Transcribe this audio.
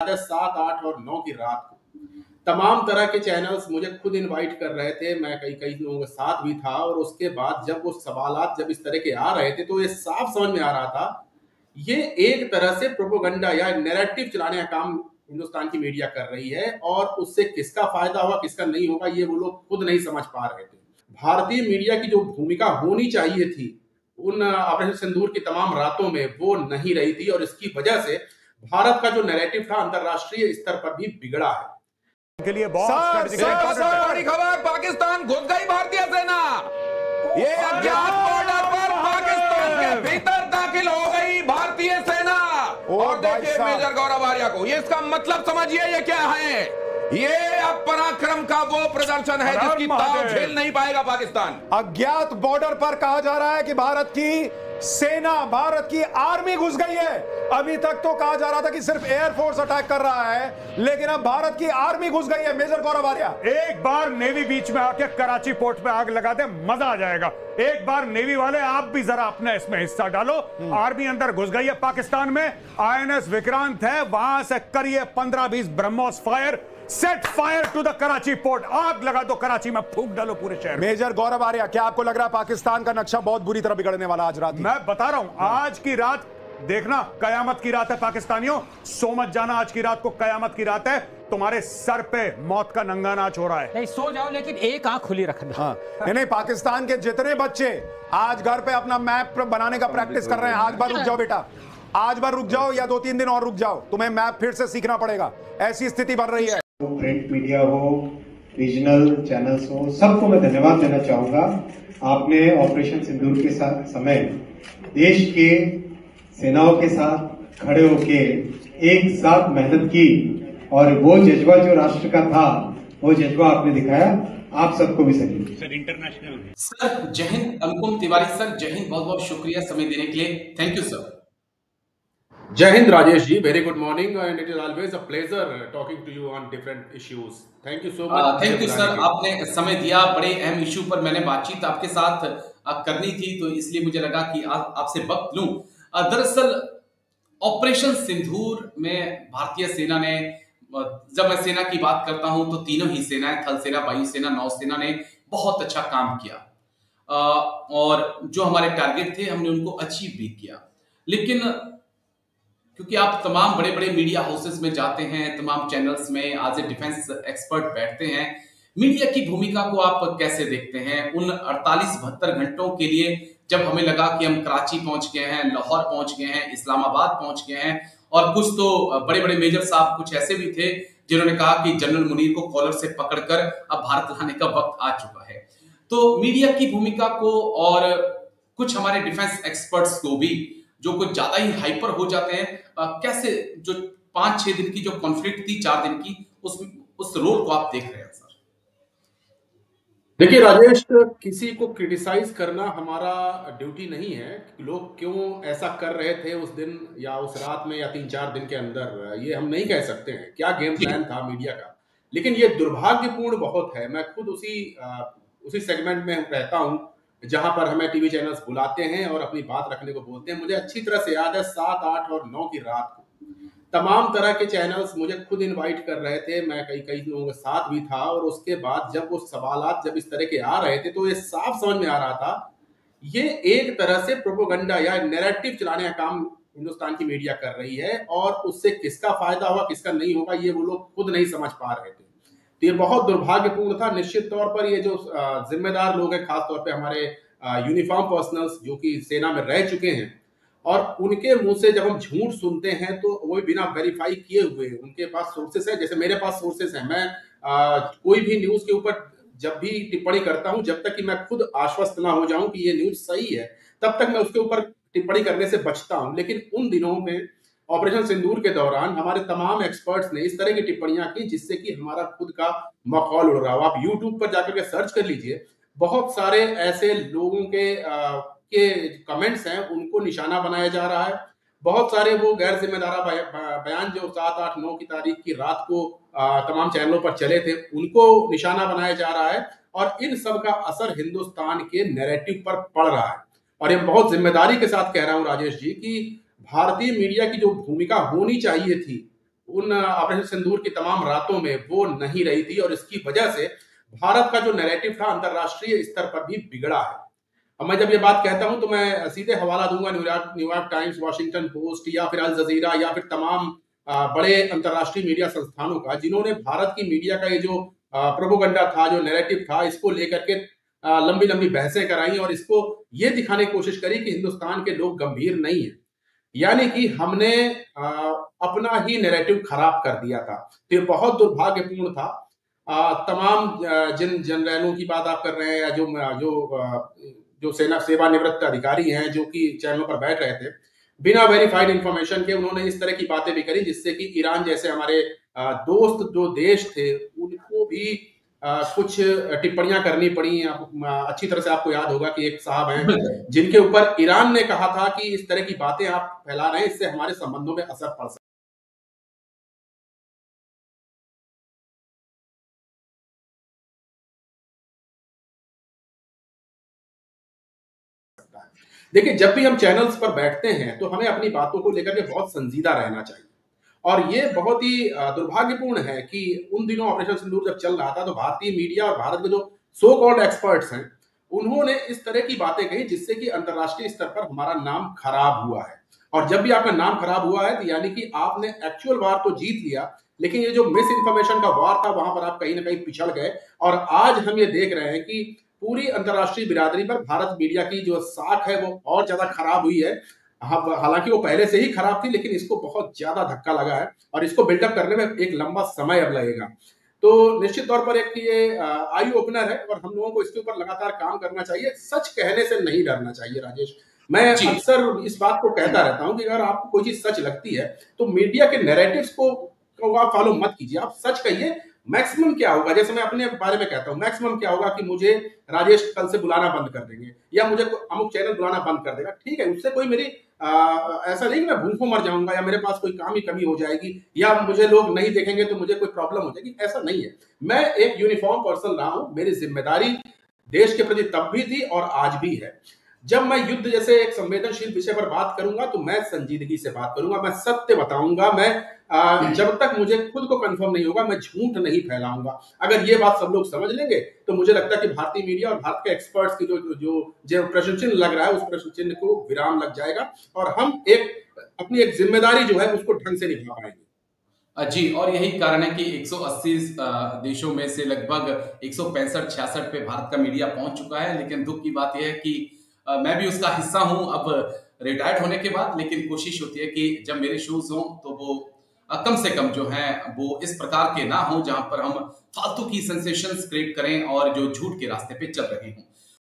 7, 8 और 9 की रात को तमाम तरह के चैनल्स मुझे खुद इनवाइट कर रहे थे। मैं कई कई लोगों के साथ भी था और उसके बाद जब वो सवालात जब इस तरह के आ रहे थे तो ये साफ समझ में आ रहा था ये एक तरह से प्रोपेगेंडा या नैरेटिव चलाने का काम हिंदुस्तान की मीडिया कर रही है और उससे किसका फायदा होगा किसका नहीं होगा ये वो लोग खुद नहीं समझ पा रहे थे। भारतीय मीडिया की जो भूमिका होनी चाहिए थी उन ऑपरेशन सिंदूर की तमाम रातों में वो नहीं रही थी और इसकी वजह से भारत का जो नैरेटिव था अंतरराष्ट्रीय स्तर पर भी बिगड़ा है। के लिए बहुत बड़ी खबर, पाकिस्तान घुस गई भारतीय सेना। ये अज्ञात बॉर्डर पर पाकिस्तान के भीतर दाखिल हो गई भारतीय सेना। और देखिए मेजर गौरव आर्या को, ये इसका मतलब समझिए ये क्या है। ये अब पराक्रम का वो प्रदर्शन है जिसकी ताव झेल नहीं पाएगा पाकिस्तान। अज्ञात बॉर्डर पर कहा जा रहा है कि भारत की सेना, भारत की आर्मी घुस गई है। अभी तक तो कहा जा रहा था कि सिर्फ एयरफोर्स अटैक कर रहा है, लेकिन अब भारत की आर्मी घुस गई है। मेजर गौरव आर्या, एक बार नेवी बीच में आके कराची पोर्ट पे आग लगा दे, मजा आ जाएगा। एक बार नेवी वाले आप भी जरा अपने इसमें हिस्सा डालो। आर्मी अंदर घुस गई है पाकिस्तान में। आईएनएस विक्रांत है, वहां से करिए 15-20 BrahMos fire, set fire to the Karachi port. आग लगा दो कराची में, फूंक डालो पूरे शहर। मेजर गौरव आर्या, क्या आपको लग रहा है पाकिस्तान का नक्शा बहुत बुरी तरह बिगड़ने वाला आज रात? मैं बता रहा हूं, आज की रात देखना कयामत की रात है पाकिस्तानियों। सो मत जाना, आज की रात को कयामत की रात है। तुम्हारे सर पे मौत का नंगा नाच हो रहा है। नहीं सो जाओ, लेकिन एक आंख खुली रखना। हाँ, नहीं, पाकिस्तान के जितने बच्चे आज घर पे अपना मैप बनाने का प्रैक्टिस कर रहे हैं, आज बार रुक जाओ बेटा, आज बार रुक जाओ या 2-3 दिन और रुक जाओ। तुम्हें मैप फिर से सीखना पड़ेगा, ऐसी स्थिति बन रही है। प्रिंट मीडिया हो, रीजनल चैनल्स हो, सबको मैं धन्यवाद देना चाहूंगा। आपने ऑपरेशन सिंदूर के समय देश के सेनाओं के साथ खड़े होके एक साथ मेहनत की और वो जज्बा जो राष्ट्र का था वो जज्बा आपने दिखाया। आप सबको भी सल्यूट। सर इंटरनेशनल सर जय हिंद। अनुपम तिवारी सर, जय हिंद, बहुत बहुत शुक्रिया समय देने के लिए। Thank you sir. जय Hind Rajesh ji, very good morning and it is always a pleasure talking to you on different issues. Thank you so much. Thank you sir, आपने समय दिया। बड़े अहम इश्यू पर मैंने बातचीत आपके साथ करनी थी, तो इसलिए मुझे लगा कि आपसे वक्त लूं। दरअसल ऑपरेशन सिंदूर में भारतीय सेना ने, जब मैं सेना की बात करता हूं तो तीनों ही सेनाएं, थल सेना, वायु सेना, नौसेना ने बहुत अच्छा काम किया और जो हमारे टारगेट थे हमने उनको अचीव भी किया। लेकिन क्योंकि आप तमाम बड़े बड़े मीडिया हाउसेस में जाते हैं, तमाम चैनल्स में आज ए डिफेंस एक्सपर्ट बैठते हैं, मीडिया की भूमिका को आप कैसे देखते हैं? उन 48-72 घंटों के लिए जब हमें लगा कि हम कराची पहुंच गए हैं, लाहौर पहुंच गए हैं, इस्लामाबाद पहुंच गए हैं, और कुछ तो बड़े बड़े मेजर साहब कुछ ऐसे भी थे जिन्होंने कहा कि जनरल मुनीर को कॉलर से पकड़कर अब भारत लाने का वक्त आ चुका है। तो मीडिया की भूमिका को और कुछ हमारे डिफेंस एक्सपर्ट्स को भी जो कुछ ज्यादा ही हाइपर हो जाते हैं, कैसे जो 5-6 दिन की जो कॉन्फ्लिक्ट थी, 4 दिन की, उस रोल को आप देख रहे हैं सर? देखिए राजेश, किसी को क्रिटिसाइज करना हमारा ड्यूटी नहीं है। लोग क्यों ऐसा कर रहे थे उस दिन या उस रात में या 3-4 दिन के अंदर, ये हम नहीं कह सकते हैं क्या गेम प्लान था मीडिया का। लेकिन ये दुर्भाग्यपूर्ण बहुत है। मैं खुद उसी सेगमेंट में रहता हूं जहां पर हमें टीवी चैनल्स बुलाते हैं और अपनी बात रखने को बोलते हैं। मुझे अच्छी तरह से याद है 7, 8 और 9 की रात को तमाम तरह के चैनल्स मुझे खुद इनवाइट कर रहे थे। मैं कई लोगों के साथ भी था और उसके बाद जब वो सवालात जब इस तरह के आ रहे थे तो ये साफ समझ में आ रहा था ये एक तरह से प्रोपेगेंडा या नैरेटिव चलाने का काम हिंदुस्तान की मीडिया कर रही है और उससे किसका फायदा होगा किसका नहीं होगा ये वो लोग खुद नहीं समझ पा रहे थे। तो ये बहुत दुर्भाग्यपूर्ण था। निश्चित तौर पर ये जो जिम्मेदार लोग हैं, खासतौर पर हमारे यूनिफॉर्म पर्सनल्स जो कि सेना में रह चुके हैं, और उनके मुंह से जब हम झूठ सुनते हैं तो वो बिना वेरीफाई किए हुए, उनके पास सोर्सेस है, जैसे मेरे पास सोर्सेस है। मैं कोई भी न्यूज के ऊपर जब भी टिप्पणी करता हूं, जब तक कि मैं खुद आश्वस्त ना हो जाऊं कि ये न्यूज सही है, तब तक मैं उसके ऊपर टिप्पणी करने से बचता हूं। लेकिन उन दिनों में ऑपरेशन सिंदूर के दौरान हमारे तमाम एक्सपर्ट्स ने इस तरह की टिप्पणियां की जिससे कि हमारा खुद का मखौल उड़ रहा हो। आप यूट्यूब पर जाकर के सर्च कर लीजिए, बहुत सारे ऐसे लोगों के कमेंट्स हैं उनको निशाना बनाया जा रहा है। बहुत सारे वो गैर जिम्मेदारा बयान जो 7, 8, 9 की तारीख की रात को तमाम चैनलों पर चले थे उनको निशाना बनाया जा रहा है और इन सब का असर हिंदुस्तान के नैरेटिव पर पड़ रहा है। और ये बहुत जिम्मेदारी के साथ कह रहा हूं राजेश जी कि भारतीय मीडिया की जो भूमिका होनी चाहिए थी उन ऑपरेशन सिंदूर की तमाम रातों में वो नहीं रही थी, और इसकी वजह से भारत का जो नैरेटिव था अंतरराष्ट्रीय स्तर पर भी बिगड़ा है। अब मैं जब ये बात कहता हूं तो मैं सीधे हवाला दूंगा न्यूयॉर्क टाइम्स, वॉशिंगटन पोस्ट या फिर अल जजीरा या फिर तमाम बड़े अंतरराष्ट्रीय मीडिया संस्थानों का, जिन्होंने भारत की मीडिया का ये जो प्रोपोगंडा था, जो नैरेटिव था, इसको लेकर के लंबी लंबी बहसें कराई और इसको ये दिखाने की कोशिश करी कि हिंदुस्तान के लोग गंभीर नहीं है, यानी कि हमने अपना ही नैरेटिव खराब कर दिया था। तो ये बहुत दुर्भाग्यपूर्ण था। तमाम जिन जनरलों की बात आप कर रहे हैं, या जो सेना सेवानिवृत्त अधिकारी हैं जो कि चैनलों पर बैठ रहे थे, बिना वेरीफाइड इंफॉर्मेशन के उन्होंने इस तरह की बातें भी करी, जिससे कि ईरान जैसे हमारे दोस्त जो देश थे उनको भी कुछ टिप्पणियां करनी पड़ी। अच्छी तरह से आपको याद होगा कि एक साहब हैं जिनके ऊपर ईरान ने कहा था कि इस तरह की बातें आप फैला रहे हैं, इससे हमारे संबंधों में असर पड़ सकता है। देखिए, जब भी हम चैनल्स पर बैठते हैं तो हमें अपनी बातों को लेकर के बहुत संजीदा रहना चाहिए, और ये बहुत ही दुर्भाग्यपूर्ण है कि उन दिनों ऑपरेशन सिंदूर जब चल रहा था तो भारतीय मीडिया और भारत के जो सो कॉल्ड एक्सपर्ट्स हैं उन्होंने इस तरह की बातें कही, जिससे कि अंतरराष्ट्रीय स्तर पर हमारा नाम खराब हुआ है। और जब भी आपका नाम खराब हुआ है तो यानी कि आपने एक्चुअल वार तो जीत लिया, लेकिन ये जो मिस इन्फॉर्मेशन का वार था वहां पर आप कहीं ना कहीं पिछड़ गए। और आज हम ये देख रहे हैं कि पूरी अंतरराष्ट्रीय बिरादरी पर भारत मीडिया की जो साख है वो और ज्यादा खराब हुई है। हालांकि वो पहले से ही खराब थी, लेकिन इसको बहुत ज्यादा धक्का लगा है और इसको बिल्डअप करने में एक लंबा समय अब लगेगा। तो निश्चित तौर पर एक ये आई ओपनर है और हम लोगों को इसके ऊपर लगातार काम करना चाहिए। सच कहने से नहीं डरना चाहिए राजेश। मैं अक्सर इस बात को कहता रहता हूं कि अगर आपको कोई चीज सच लगती है तो मीडिया के नैरेटिव्स को आप फॉलो मत कीजिए, आप सच कहिए। मैक्सिमम क्या होगा, जैसे मैं अपने बारे में कहता हूं, मैक्सिमम क्या होगा कि मुझे राजेश कल से बुलाना बंद कर देंगे या मुझे अमुक चैनल बुलाना बंद कर देगा। ठीक है, उससे कोई मेरी ऐसा नहीं कि मैं भूखों मर जाऊंगा या मेरे पास कोई काम ही कमी हो जाएगी या मुझे लोग नहीं देखेंगे तो मुझे कोई प्रॉब्लम हो जाएगी, ऐसा नहीं है। मैं एक यूनिफॉर्म पर्सन रहा हूं, मेरी जिम्मेदारी देश के प्रति तब भी थी और आज भी है। जब मैं युद्ध जैसे एक संवेदनशील विषय पर बात करूंगा तो मैं संजीदगी से बात करूंगा, मैं सत्य बताऊंगा, मैं जब तक मुझे खुद को कंफर्म नहीं होगा मैं झूठ नहीं फैलाऊंगा। अगर ये बात सब लोग समझ लेंगे तो मुझे लगता है कि भारतीय मीडिया और भारत के एक्सपर्ट्स की जो प्रश्न चिन्ह लग रहा है उस प्रश्न चिन्ह को विराम लग जाएगा और हम अपनी एक जिम्मेदारी जो है उसको ढंग से निभा पाएंगे। जी, और यही कारण है कि 180 देशों में से लगभग 165-66 पे भारत का मीडिया पहुंच चुका है। लेकिन दुख की बात यह है कि मैं भी उसका हिस्सा हूं अब रिटायर्ड होने के बाद, लेकिन कोशिश होती है कि जब मेरे शोज हों तो वो कम से कम जो है वो इस प्रकार के ना हो जहां पर हम फालतू की सेंसेशंस क्रिएट करें और जो झूठ के रास्ते पे चल रहे हों।